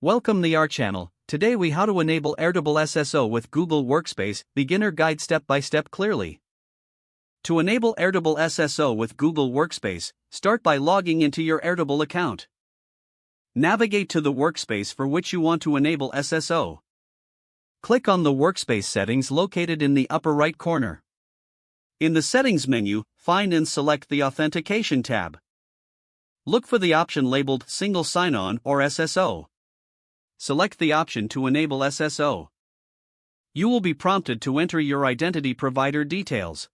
Welcome to our channel. Today we how to enable Airtable SSO with Google Workspace, beginner guide step by step clearly. To enable Airtable SSO with Google Workspace, start by logging into your Airtable account. Navigate to the workspace for which you want to enable SSO. Click on the workspace settings located in the upper right corner. In the settings menu, find and select the Authentication tab. Look for the option labeled Single Sign-On or SSO. Select the option to enable SSO. You will be prompted to enter your identity provider details.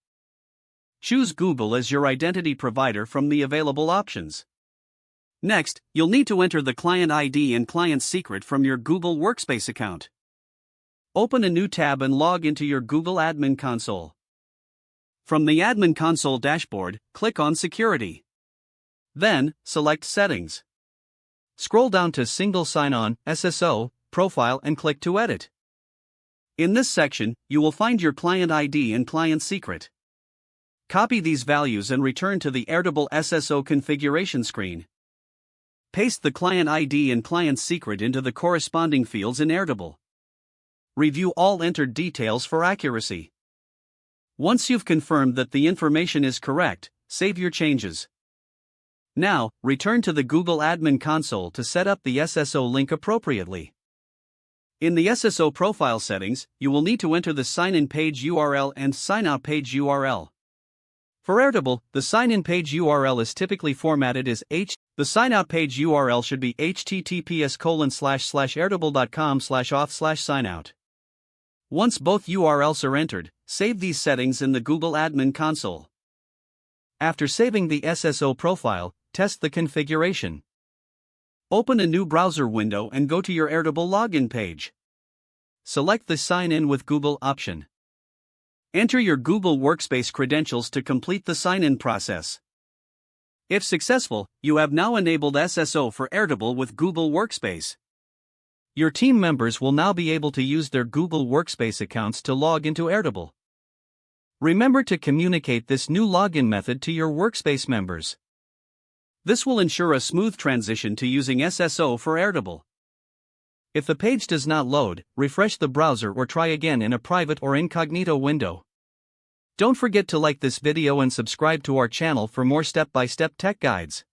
Choose Google as your identity provider from the available options. Next, you'll need to enter the client ID and client secret from your Google Workspace account. Open a new tab and log into your Google Admin Console. From the Admin Console dashboard, click on Security. Then, select Settings. Scroll down to Single Sign-On, SSO, Profile and click to edit. In this section, you will find your client ID and client secret. Copy these values and return to the Airtable SSO configuration screen. Paste the client ID and client secret into the corresponding fields in Airtable. Review all entered details for accuracy. Once you've confirmed that the information is correct, save your changes. Now, return to the Google Admin Console to set up the SSO link appropriately. In the SSO profile settings, you will need to enter the sign-in page URL and sign-out page URL. For Airtable, the sign-in page URL is typically formatted as The sign-out page URL should be https://airtable.com/auth/signout. Once both URLs are entered, save these settings in the Google Admin Console. After saving the SSO profile, test the configuration. Open a new browser window and go to your Airtable login page. Select the Sign In with Google option. Enter your Google Workspace credentials to complete the sign-in process. If successful, you have now enabled SSO for Airtable with Google Workspace. Your team members will now be able to use their Google Workspace accounts to log into Airtable. Remember to communicate this new login method to your Workspace members. This will ensure a smooth transition to using SSO for Airtable. If the page does not load, refresh the browser or try again in a private or incognito window. Don't forget to like this video and subscribe to our channel for more step-by-step tech guides.